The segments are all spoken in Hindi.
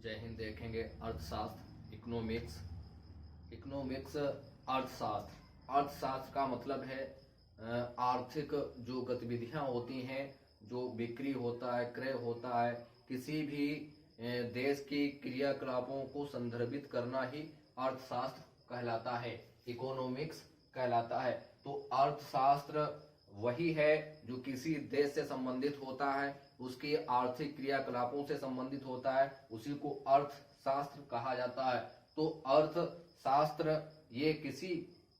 जय हिंद। देखेंगे अर्थशास्त्र, इकोनॉमिक्स। इकोनॉमिक्स अर्थशास्त्र। अर्थशास्त्र का मतलब है आर्थिक जो गतिविधियां होती हैं, जो बिक्री होता है, क्रय होता है, किसी भी देश की क्रियाकलापों को संदर्भित करना ही अर्थशास्त्र कहलाता है, इकोनॉमिक्स कहलाता है। तो अर्थशास्त्र वही है जो किसी देश से संबंधित होता है, उसकी आर्थिक क्रियाकलापों से संबंधित होता है, उसी को अर्थशास्त्र कहा जाता है। तो अर्थशास्त्र ये किसी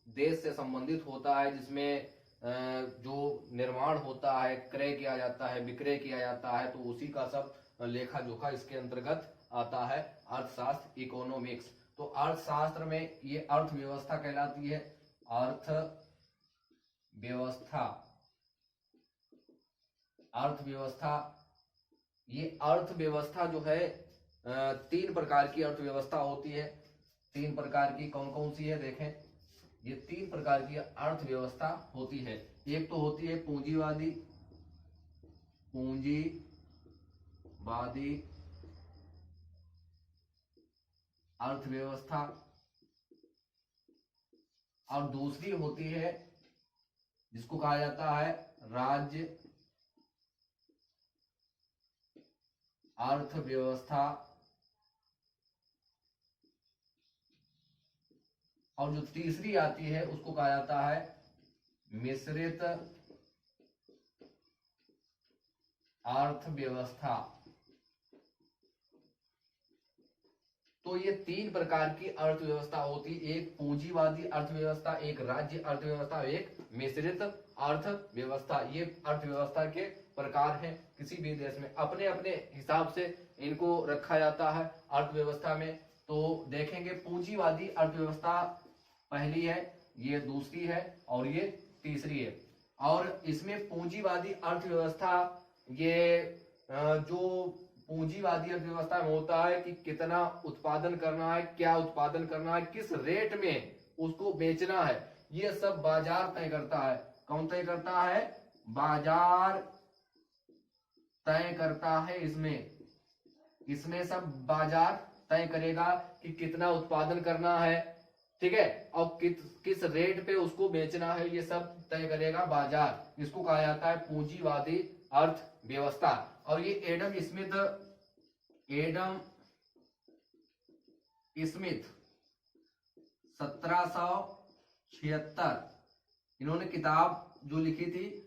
देश से संबंधित होता है जिसमें जो निर्माण होता है, क्रय किया जाता है, विक्रय किया जाता है, तो उसी का सब लेखा जोखा इसके अंतर्गत आता है अर्थशास्त्र, इकोनॉमिक्स। तो अर्थशास्त्र में ये अर्थव्यवस्था कहलाती है। अर्थव्यवस्था, अर्थव्यवस्था, ये अर्थव्यवस्था जो है तीन प्रकार की अर्थव्यवस्था होती है। तीन प्रकार की कौन कौन सी है देखें। ये तीन प्रकार की अर्थव्यवस्था होती है। एक तो होती है पूंजीवादी, पूंजीवादी अर्थव्यवस्था, और दूसरी होती है जिसको कहा जाता है राज्य अर्थव्यवस्था, और जो तीसरी आती है उसको कहा जाता है मिश्रित अर्थव्यवस्था। तो ये तीन प्रकार की अर्थव्यवस्था होती है, एक पूंजीवादी अर्थव्यवस्था, एक राज्य अर्थव्यवस्था, एक मिश्रित अर्थव्यवस्था। ये अर्थव्यवस्था के प्रकार हैं। किसी भी देश में अपने अपने हिसाब से इनको रखा जाता है अर्थव्यवस्था में। तो देखेंगे पूंजीवादी अर्थव्यवस्था पहली है, ये दूसरी है और ये तीसरी है। और इसमें पूंजीवादी अर्थव्यवस्था, ये जो पूंजीवादी अर्थव्यवस्था में होता है कि कितना उत्पादन करना है, क्या उत्पादन करना है, किस रेट में उसको बेचना है, ये सब बाजार तय करता है। कौन तय करता है? बाजार तय करता है। इसमें सब बाजार तय करेगा कि कितना उत्पादन करना है, ठीक है, और किस रेट पे उसको बेचना है, ये सब तय करेगा बाजार। इसको कहा जाता है पूंजीवादी अर्थव्यवस्था। और ये एडम स्मिथ 1776 इन्होंने किताब जो लिखी थी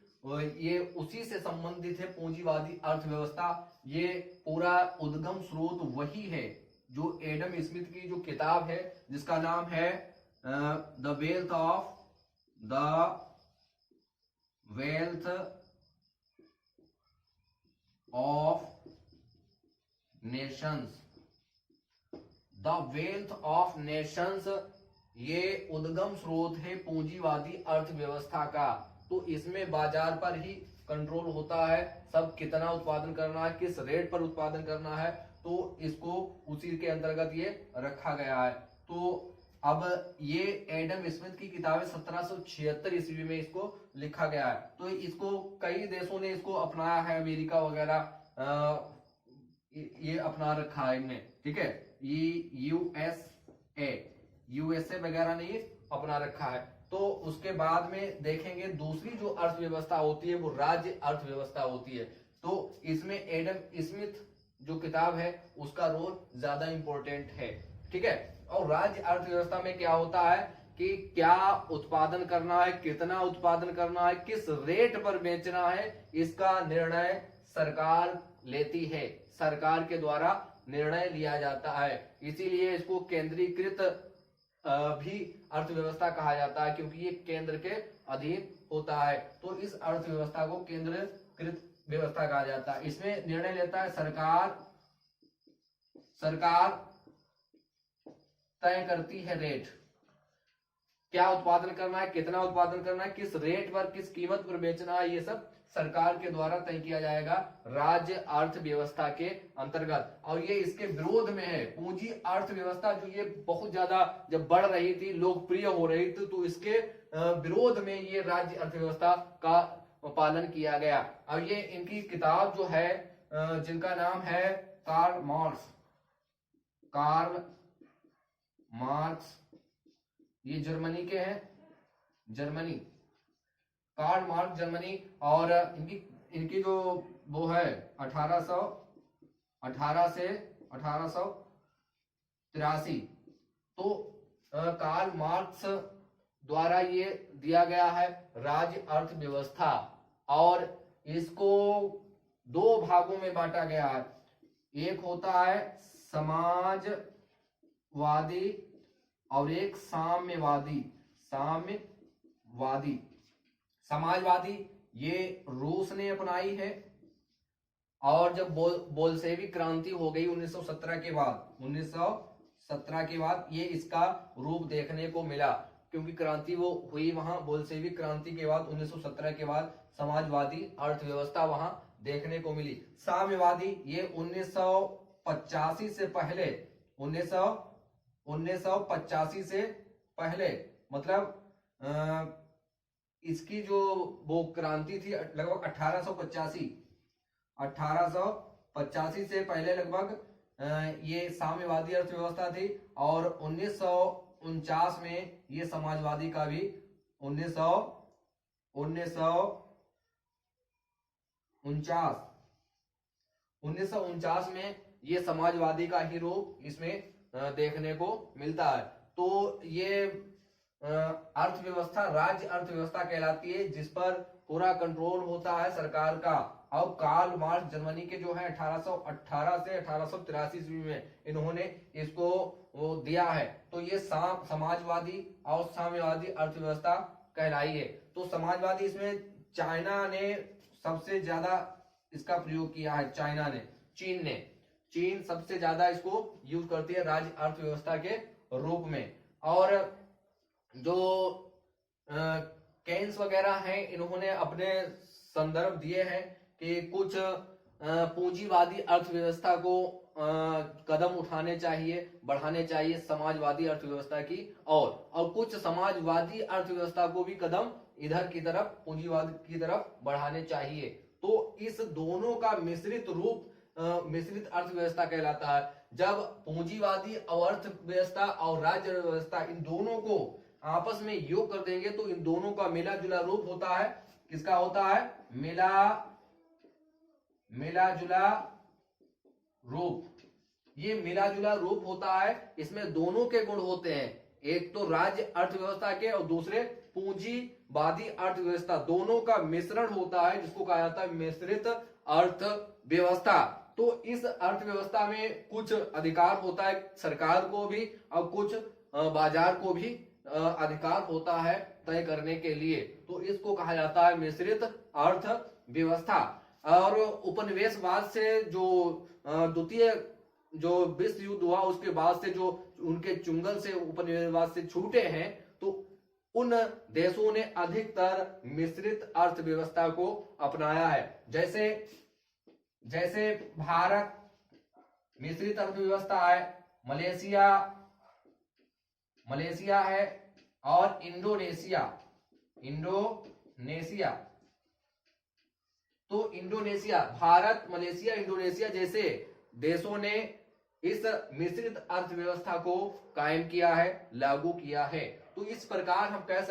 ये उसी से संबंधित है, पूंजीवादी अर्थव्यवस्था। ये पूरा उद्गम स्रोत वही है जो एडम स्मिथ की जो किताब है, जिसका नाम है the wealth of Nations. The wealth of Nations ये उद्गम स्रोत है पूंजीवादी अर्थव्यवस्था का। तो इसमें बाजार पर ही कंट्रोल होता है, सब कितना उत्पादन करना है, किस रेट पर उत्पादन करना है, तो इसको उसी के अंतर्गत ये रखा गया है। तो अब ये एडम स्मिथ की किताब है, 1776 ईस्वी में इसको लिखा गया है। तो इसको कई देशों ने इसको अपनाया है, अमेरिका वगैरह ये अपना रखा है इनने, ठीक है। ये यूएसए वगैरह ने ये अपना रखा है। तो उसके बाद में देखेंगे दूसरी जो अर्थव्यवस्था होती है वो राज्य अर्थव्यवस्था होती है। तो इसमें एडम स्मिथ जो किताब है उसका रोल ज्यादा इंपॉर्टेंट है, ठीक है। और राज्य अर्थव्यवस्था में क्या होता है कि क्या उत्पादन करना है, कितना उत्पादन करना है, किस रेट पर बेचना है, इसका निर्णय सरकार लेती है, सरकार के द्वारा निर्णय लिया जाता है। इसीलिए इसको केंद्रीकृत भी अर्थव्यवस्था कहा जाता है, क्योंकि ये केंद्र के अधीन होता है। तो इस अर्थव्यवस्था को केंद्रीकृत व्यवस्था कहा जाता है। इसमें निर्णय लेता है सरकार तय करती है रेट, क्या उत्पादन करना है, कितना उत्पादन करना है, किस रेट पर, किस कीमत पर बेचना है, ये सब सरकार के द्वारा तय किया जाएगा राज्य अर्थव्यवस्था के अंतर्गत। और ये इसके विरोध में है पूंजी अर्थव्यवस्था, जो ये बहुत ज्यादा जब बढ़ रही थी, लोकप्रिय हो रही थी, तो इसके विरोध में ये राज्य अर्थव्यवस्था का पालन किया गया। अब ये इनकी किताब जो है जिनका नाम है कार्ल मार्क्स, कार्ल मार्क्स, ये जर्मनी के हैं, जर्मनी, कार्ल मार्क्स जर्मनी। और इनकी जो वो है 1818 से 1883। तो कार्ल मार्क्स द्वारा ये दिया गया है राज्य अर्थव्यवस्था, और इसको दो भागों में बांटा गया है। एक होता है समाजवादी और एक साम्यवादी। साम्यवादी, समाजवादी ये रूस ने अपनाई है, और जब बोल्शेविक क्रांति हो गई 1917 के बाद, 1917 के बाद ये इसका रूप देखने को मिला, क्योंकि क्रांति वो हुई वहां बोल्शेविक क्रांति के बाद 1917 के बाद समाजवादी अर्थव्यवस्था वहां देखने को मिली। साम्यवादी ये 1985 से पहले, 1985 से पहले, मतलब इसकी जो वो क्रांति थी लगभग 1885 से पहले लगभग ये साम्यवादी अर्थव्यवस्था थी, और 1949 में ये समाजवादी का भी 1949 में ये समाजवादी का ही रूप इसमें देखने को मिलता है। तो ये अर्थव्यवस्था राज्य अर्थव्यवस्था कहलाती है, जिस पर पूरा कंट्रोल होता है सरकार का। और कार्ल मार्क्स जर्मनी के जो है 1818 से 1883 ईस्वी में इन्होंने इसको वो दिया है। तो ये समाजवादी और साम्यवादी अर्थव्यवस्था कहलाई है। तो समाजवादी, इसमें चाइना ने सबसे ज्यादा इसका प्रयोग किया है, चाइना ने, चीन सबसे ज्यादा इसको यूज करती है राज्य अर्थव्यवस्था के रूप में। और जो केन्स वगैरह हैं, इन्होंने अपने संदर्भ दिए हैं कि कुछ पूंजीवादी अर्थव्यवस्था को कदम उठाने चाहिए, बढ़ाने चाहिए समाजवादी अर्थव्यवस्था की और कुछ समाजवादी अर्थव्यवस्था को भी कदम इधर की तरफ, पूंजीवाद की तरफ बढ़ाने चाहिए। तो इस दोनों का मिश्रित रूप मिश्रित अर्थव्यवस्था कहलाता है। जब पूंजीवादी अर्थव्यवस्था और राज्य अर्थव्यवस्था इन दोनों को आपस में योग कर देंगे तो इन दोनों का मिला जुला रूप होता है। किसका होता है? मिला जुला रूप। ये मिला जुला रूप होता है, इसमें दोनों के गुण होते हैं, एक तो राज्य अर्थव्यवस्था के और दूसरे पूंजीवादी अर्थव्यवस्था, दोनों का मिश्रण होता है, जिसको कहा जाता है मिश्रित अर्थव्यवस्था। तो इस अर्थव्यवस्था में कुछ अधिकार होता है सरकार को भी और कुछ बाजार को भी अधिकार होता है तय करने के लिए। तो इसको कहा जाता है मिश्रित अर्थव्यवस्था। और उपनिवेशवाद से जो द्वितीय जो विश्व युद्ध हुआ उसके बाद से जो उनके चुंगल से उपनिवेशवाद से छूटे हैं, तो उन देशों ने अधिकतर मिश्रित अर्थव्यवस्था को अपनाया है। जैसे भारत मिश्रित अर्थव्यवस्था है, मलेशिया है और इंडोनेशिया। तो इंडोनेशिया, भारत, मलेशिया, इंडोनेशिया जैसे देशों ने इस मिश्रित अर्थव्यवस्था को कायम किया है, लागू किया है। तो इस प्रकार हम कह सकते